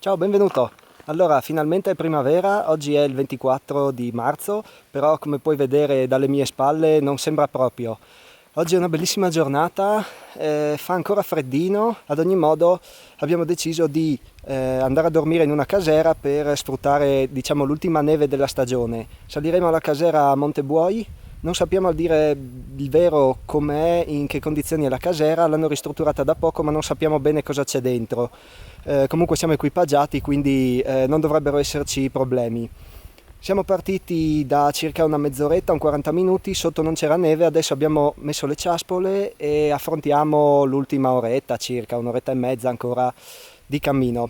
Ciao, benvenuto. Allora, finalmente è primavera, oggi è il 24 di marzo, però come puoi vedere dalle mie spalle non sembra proprio. Oggi è una bellissima giornata, fa ancora freddino, ad ogni modo abbiamo deciso di andare a dormire in una casera per sfruttare, diciamo, l'ultima neve della stagione. Saliremo alla casera a Montebuoi, non sappiamo a dire il vero com'è, in che condizioni è la casera, l'hanno ristrutturata da poco ma non sappiamo bene cosa c'è dentro. Comunque siamo equipaggiati, quindi non dovrebbero esserci problemi. Siamo partiti da circa una mezz'oretta, un 40 minuti, sotto non c'era neve, adesso abbiamo messo le ciaspole e affrontiamo l'ultima oretta, circa un'oretta e mezza ancora di cammino.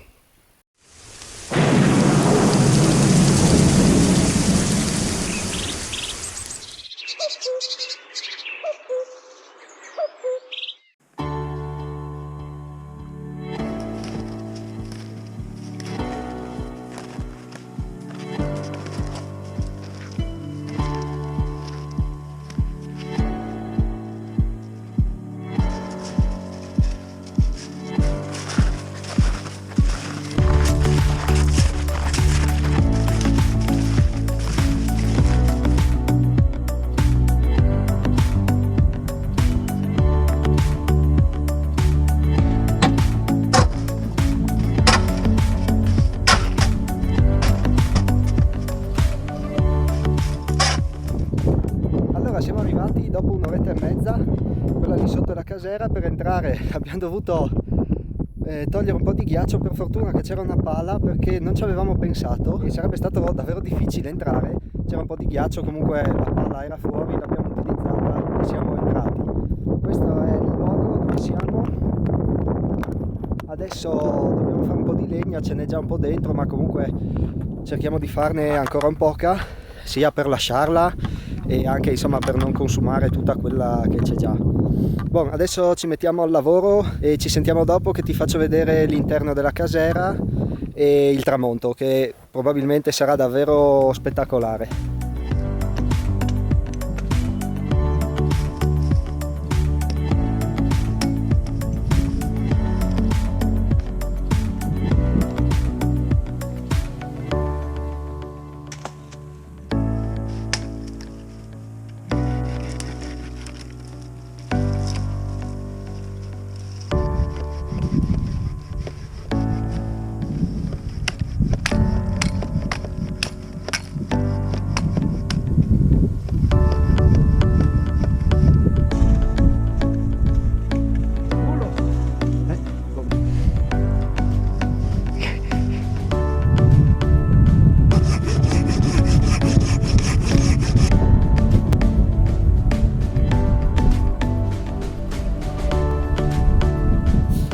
Allora siamo arrivati dopo un'oretta e mezza, quella lì sotto la casera. Per entrare abbiamo dovuto togliere un po' di ghiaccio, per fortuna che c'era una pala perché non ci avevamo pensato e sarebbe stato davvero difficile entrare, c'era un po' di ghiaccio, comunque la pala era fuori, l'abbiamo utilizzata e siamo entrati. Questo è il luogo dove siamo, adesso dobbiamo fare un po' di legna, ce n'è già un po' dentro ma comunque cerchiamo di farne ancora un poca, sia per lasciarla e anche insomma per non consumare tutta quella che c'è già. Bon, adesso ci mettiamo al lavoro e ci sentiamo dopo che ti faccio vedere l'interno della casera e il tramonto, che probabilmente sarà davvero spettacolare.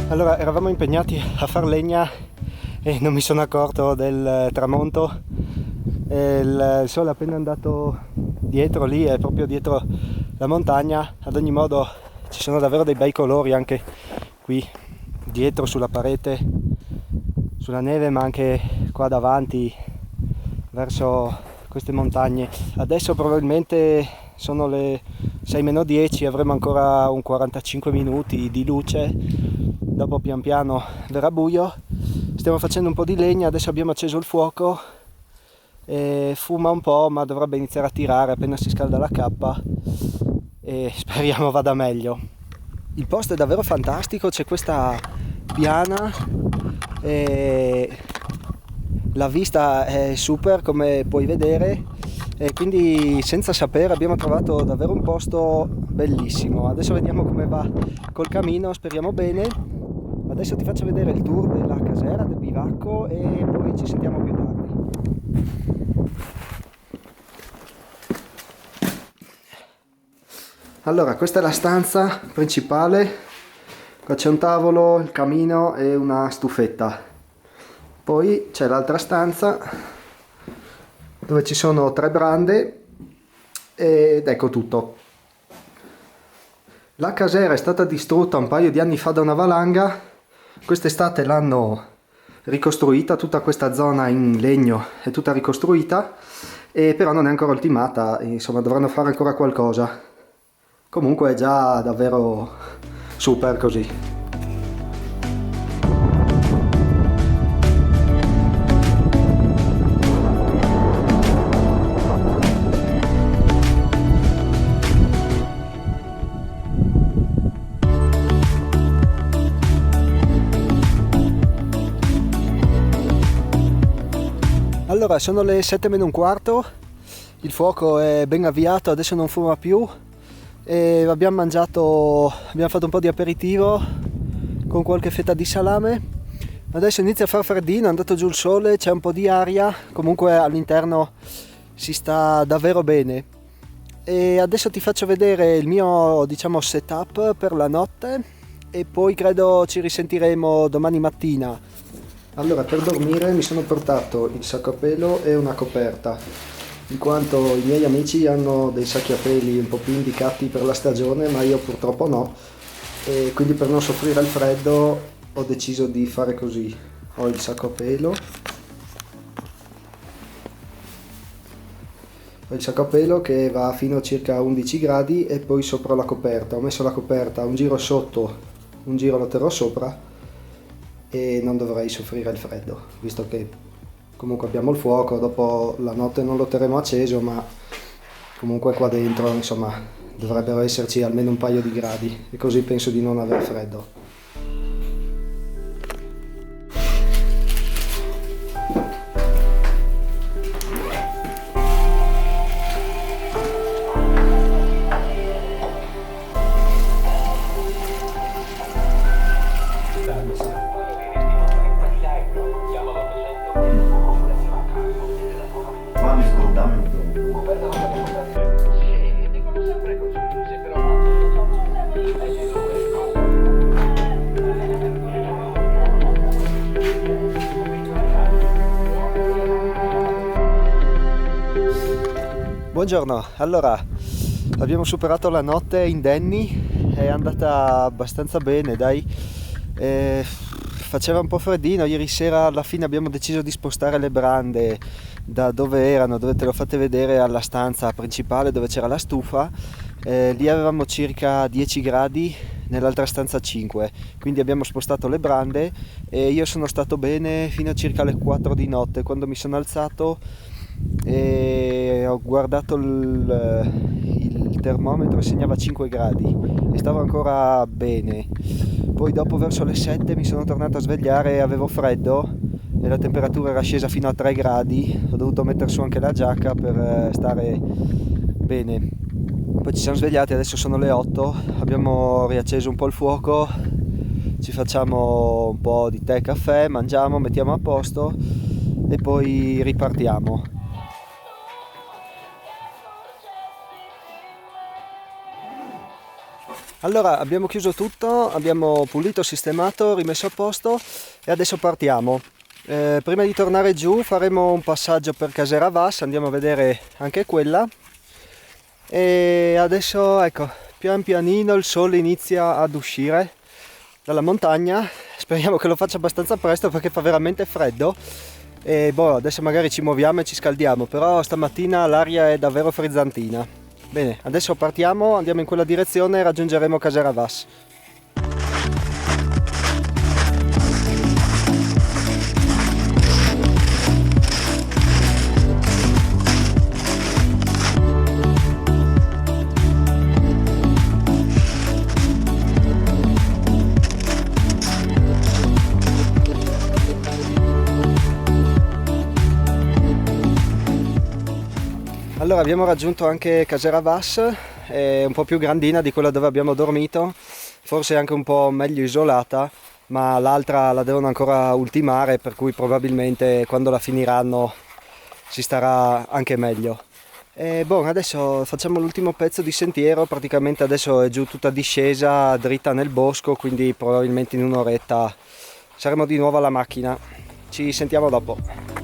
Allora, eravamo impegnati a far legna e non mi sono accorto del tramonto. Il sole è appena andato dietro, lì è proprio dietro la montagna. Ad ogni modo ci sono davvero dei bei colori anche qui dietro sulla parete, sulla neve, ma anche qua davanti verso queste montagne. Adesso probabilmente sono le 6-10, avremo ancora un 45 minuti di luce, dopo pian piano verrà buio. Stiamo facendo un po' di legna, adesso abbiamo acceso il fuoco e fuma un po', ma dovrebbe iniziare a tirare appena si scalda la cappa e speriamo vada meglio. Il posto è davvero fantastico, c'è questa piana e la vista è super, come puoi vedere, e quindi senza sapere abbiamo trovato davvero un posto bellissimo. Adesso vediamo come va col camino, speriamo bene. Adesso ti faccio vedere il tour della casera, del bivacco e poi ci sentiamo più tardi. Allora, questa è la stanza principale, qua c'è un tavolo, il camino e una stufetta. Poi c'è l'altra stanza dove ci sono 3 brande ed ecco tutto. La casera è stata distrutta un paio di anni fa da una valanga, quest'estate l'hanno ricostruita, tutta questa zona in legno è tutta ricostruita, e però non è ancora ultimata, insomma dovranno fare ancora qualcosa. Comunque è già davvero super così. Allora, sono le 7 meno un quarto, il fuoco è ben avviato, adesso non fuma più e abbiamo fatto un po' di aperitivo con qualche fetta di salame. Adesso inizia a far freddino, è andato giù il sole, c'è un po' di aria, comunque all'interno si sta davvero bene. E adesso ti faccio vedere il mio, diciamo, setup per la notte e poi credo ci risentiremo domani mattina. Allora, per dormire mi sono portato il sacco a pelo e una coperta, in quanto i miei amici hanno dei sacchi a peli un po' più indicati per la stagione, ma io purtroppo no, e quindi per non soffrire il freddo ho deciso di fare così. Ho il sacco a pelo, che va fino a circa 11 gradi e poi sopra la coperta. Ho messo la coperta un giro sotto, un giro lo terrò sopra e non dovrei soffrire il freddo, visto che comunque abbiamo il fuoco. Dopo la notte non lo terremo acceso, ma comunque qua dentro insomma dovrebbero esserci almeno un paio di gradi e così penso di non aver freddo. Buongiorno, allora abbiamo superato la notte indenni, è andata abbastanza bene, dai. Faceva un po' freddino, ieri sera alla fine abbiamo deciso di spostare le brande da dove erano, dove te l'ho fatte vedere, alla stanza principale dove c'era la stufa. Lì avevamo circa 10 gradi, nell'altra stanza 5, quindi abbiamo spostato le brande e io sono stato bene fino a circa le 4 di notte, quando mi sono alzato e ho guardato il termometro e segnava 5 gradi e stavo ancora bene. Poi dopo verso le 7 mi sono tornato a svegliare e avevo freddo e la temperatura era scesa fino a 3 gradi, ho dovuto mettere su anche la giacca per stare bene. Poi ci siamo svegliati, adesso sono le 8, abbiamo riacceso un po' il fuoco, ci facciamo un po' di tè, caffè, mangiamo, mettiamo a posto e poi ripartiamo. Allora, abbiamo chiuso tutto, abbiamo pulito, sistemato, rimesso a posto e adesso partiamo. Prima di tornare giù faremo un passaggio per Caseravas, andiamo a vedere anche quella. E adesso, ecco, pian pianino il sole inizia ad uscire dalla montagna. Speriamo che lo faccia abbastanza presto perché fa veramente freddo. E adesso magari ci muoviamo e ci scaldiamo, però stamattina l'aria è davvero frizzantina. Bene, adesso partiamo, andiamo in quella direzione e raggiungeremo Caseravas. Allora, abbiamo raggiunto anche Caseravas, è un po' più grandina di quella dove abbiamo dormito, forse anche un po' meglio isolata, ma l'altra la devono ancora ultimare, per cui probabilmente quando la finiranno si starà anche meglio. E adesso facciamo l'ultimo pezzo di sentiero, praticamente adesso è giù tutta discesa, dritta nel bosco, quindi probabilmente in un'oretta saremo di nuovo alla macchina. Ci sentiamo dopo.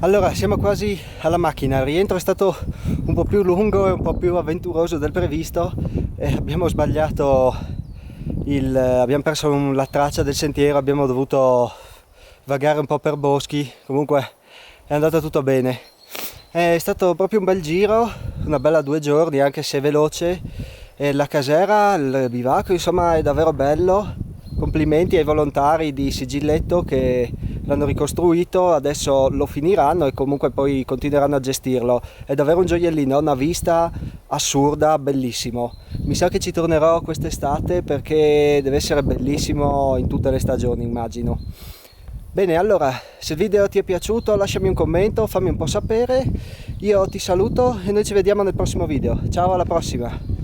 Allora, siamo quasi alla macchina, il rientro è stato un po' più lungo e un po' più avventuroso del previsto e abbiamo sbagliato abbiamo perso la traccia del sentiero, abbiamo dovuto vagare un po' per boschi, comunque è andato tutto bene. È stato proprio un bel giro, una bella 2 giorni, anche se veloce. E la casera, il bivacco, insomma, è davvero bello. Complimenti ai volontari di Sigilletto che l'hanno ricostruito, adesso lo finiranno e comunque poi continueranno a gestirlo. È davvero un gioiellino, una vista assurda, bellissimo. Mi sa che ci tornerò quest'estate perché deve essere bellissimo in tutte le stagioni, immagino. Bene, allora, se il video ti è piaciuto lasciami un commento, fammi un po' sapere. Io ti saluto e noi ci vediamo nel prossimo video. Ciao, alla prossima!